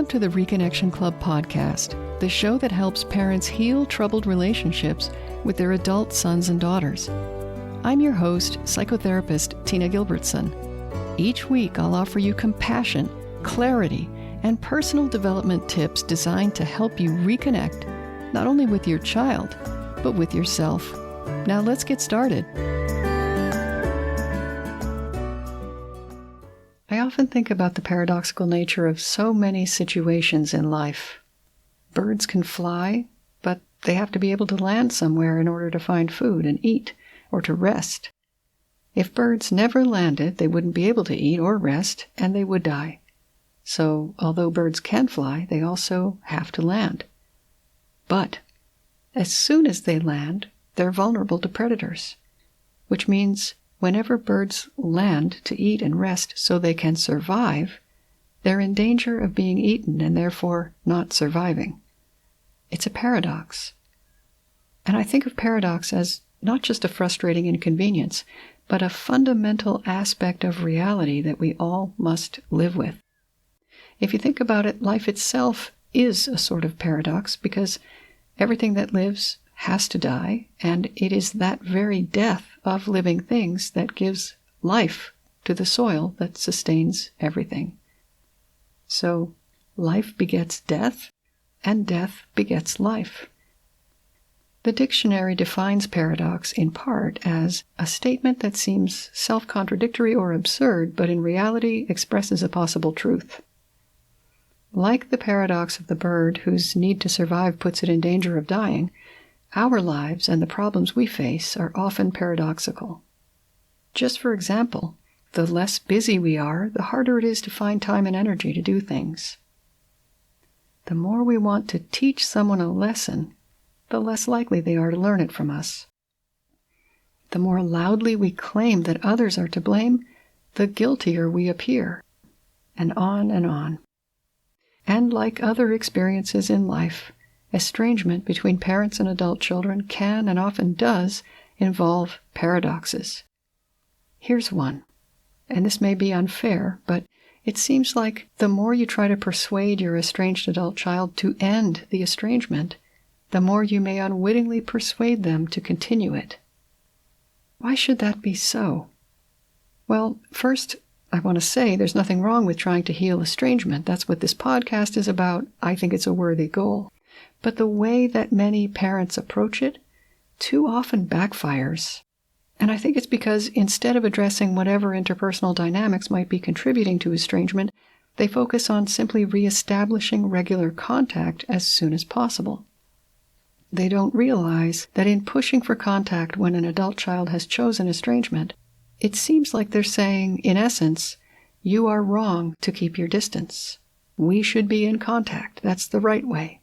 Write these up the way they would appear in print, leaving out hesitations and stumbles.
Welcome to the Reconnection Club podcast, the show that helps parents heal troubled relationships with their adult sons and daughters. I'm your host, psychotherapist Tina Gilbertson. Each week, I'll offer you compassion, clarity, and personal development tips designed to help you reconnect, not only with your child, but with yourself. Now let's get started. I often think about the paradoxical nature of so many situations in life. Birds can fly, but they have to be able to land somewhere in order to find food and eat, or to rest. If birds never landed, they wouldn't be able to eat or rest, and they would die. So, although birds can fly, they also have to land. But, as soon as they land, they're vulnerable to predators, which means whenever birds land to eat and rest so they can survive, they're in danger of being eaten and therefore not surviving. It's a paradox. And I think of paradox as not just a frustrating inconvenience, but a fundamental aspect of reality that we all must live with. If you think about it, life itself is a sort of paradox because everything that lives has to die, and it is that very death of living things that gives life to the soil that sustains everything. So, life begets death, and death begets life. The dictionary defines paradox in part as a statement that seems self-contradictory or absurd, but in reality expresses a possible truth. Like the paradox of the bird whose need to survive puts it in danger of dying, our lives and the problems we face are often paradoxical. Just for example, the less busy we are, the harder it is to find time and energy to do things. The more we want to teach someone a lesson, the less likely they are to learn it from us. The more loudly we claim that others are to blame, the guiltier we appear, and on and on. And like other experiences in life, estrangement between parents and adult children can and often does involve paradoxes. Here's one, and this may be unfair, but it seems like the more you try to persuade your estranged adult child to end the estrangement, the more you may unwittingly persuade them to continue it. Why should that be so? Well, first, I want to say there's nothing wrong with trying to heal estrangement. That's what this podcast is about. I think it's a worthy goal. But the way that many parents approach it too often backfires. And I think it's because instead of addressing whatever interpersonal dynamics might be contributing to estrangement, they focus on simply reestablishing regular contact as soon as possible. They don't realize that in pushing for contact when an adult child has chosen estrangement, it seems like they're saying, in essence, you are wrong to keep your distance. We should be in contact. That's the right way.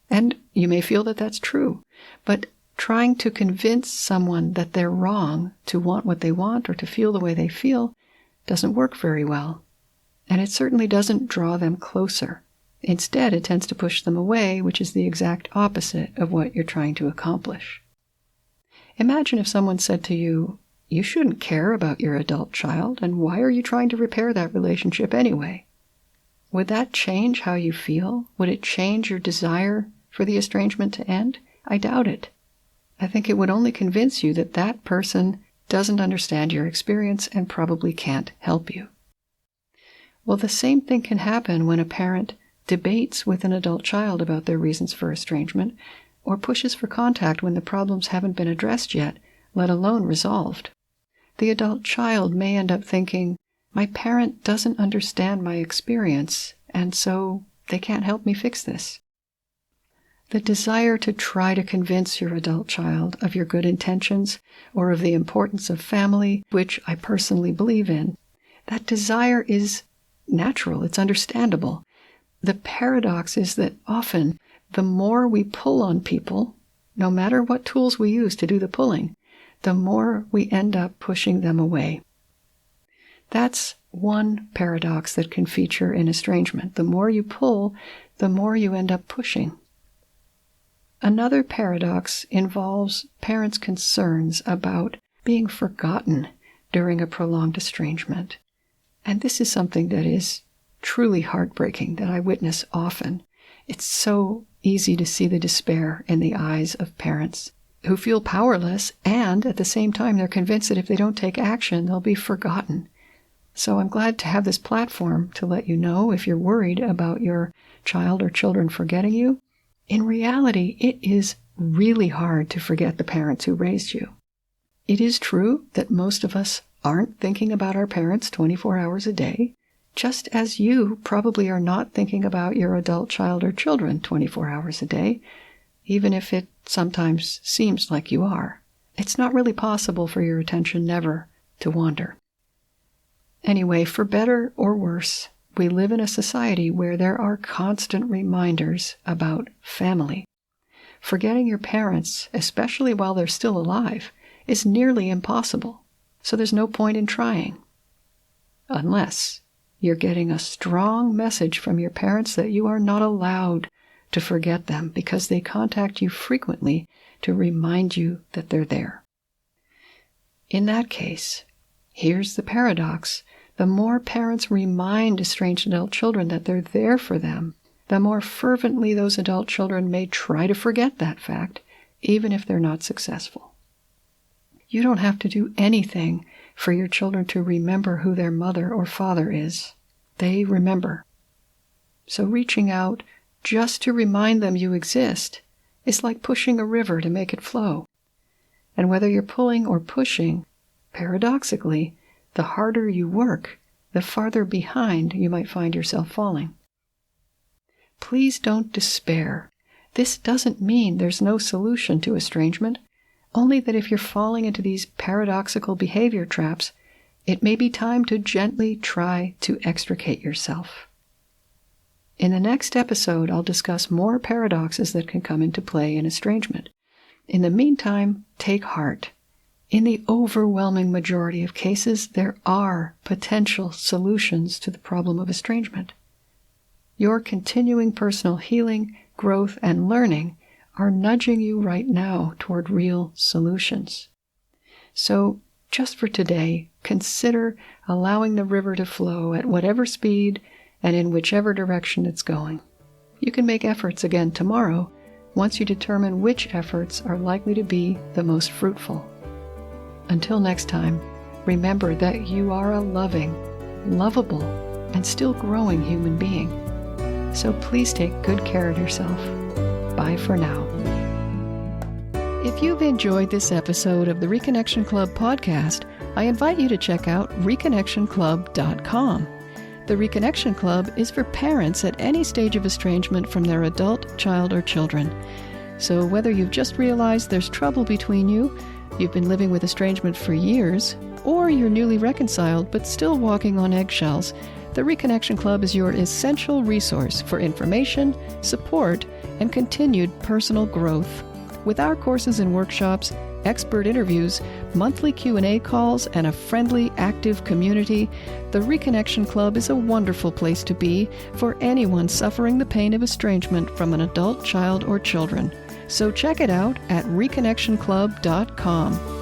And you may feel that that's true, but trying to convince someone that they're wrong to want what they want or to feel the way they feel doesn't work very well. And it certainly doesn't draw them closer. Instead, it tends to push them away, which is the exact opposite of what you're trying to accomplish. Imagine if someone said to you, you shouldn't care about your adult child, and why are you trying to repair that relationship anyway? Would that change how you feel? Would it change your desire for the estrangement to end? I doubt it. I think it would only convince you that that person doesn't understand your experience and probably can't help you. Well, the same thing can happen when a parent debates with an adult child about their reasons for estrangement, or pushes for contact when the problems haven't been addressed yet, let alone resolved. The adult child may end up thinking, my parent doesn't understand my experience, and so they can't help me fix this. The desire to try to convince your adult child of your good intentions or of the importance of family, which I personally believe in, that desire is natural, it's understandable. The paradox is that often the more we pull on people, no matter what tools we use to do the pulling, the more we end up pushing them away. That's one paradox that can feature in estrangement. The more you pull, the more you end up pushing. Another paradox involves parents' concerns about being forgotten during a prolonged estrangement. And this is something that is truly heartbreaking that I witness often. It's so easy to see the despair in the eyes of parents who feel powerless, and at the same time they're convinced that if they don't take action, they'll be forgotten. So I'm glad to have this platform to let you know if you're worried about your child or children forgetting you. In reality, it is really hard to forget the parents who raised you. It is true that most of us aren't thinking about our parents 24 hours a day, just as you probably are not thinking about your adult child or children 24 hours a day, even if it sometimes seems like you are. It's not really possible for your attention never to wander. Anyway, for better or worse, we live in a society where there are constant reminders about family. Forgetting your parents, especially while they're still alive, is nearly impossible, so there's no point in trying. Unless you're getting a strong message from your parents that you are not allowed to forget them because they contact you frequently to remind you that they're there. In that case, here's the paradox. The more parents remind estranged adult children that they're there for them, the more fervently those adult children may try to forget that fact, even if they're not successful. You don't have to do anything for your children to remember who their mother or father is. They remember. So reaching out just to remind them you exist is like pushing a river to make it flow. And whether you're pulling or pushing, paradoxically, the harder you work, the farther behind you might find yourself falling. Please don't despair. This doesn't mean there's no solution to estrangement, only that if you're falling into these paradoxical behavior traps, it may be time to gently try to extricate yourself. In the next episode, I'll discuss more paradoxes that can come into play in estrangement. In the meantime, take heart. In the overwhelming majority of cases, there are potential solutions to the problem of estrangement. Your continuing personal healing, growth, and learning are nudging you right now toward real solutions. So, just for today, consider allowing the river to flow at whatever speed and in whichever direction it's going. You can make efforts again tomorrow once you determine which efforts are likely to be the most fruitful. Until next time, remember that you are a loving, lovable, and still growing human being. So please take good care of yourself. Bye for now. If you've enjoyed this episode of the Reconnection Club podcast, I invite you to check out ReconnectionClub.com. The Reconnection Club is for parents at any stage of estrangement from their adult, child, or children. So whether you've just realized there's trouble between you, you've been living with estrangement for years, or you're newly reconciled but still walking on eggshells, the Reconnection Club is your essential resource for information, support, and continued personal growth. With our courses and workshops, expert interviews, monthly Q&A calls, and a friendly, active community, the Reconnection Club is a wonderful place to be for anyone suffering the pain of estrangement from an adult, child, or children. So check it out at ReconnectionClub.com.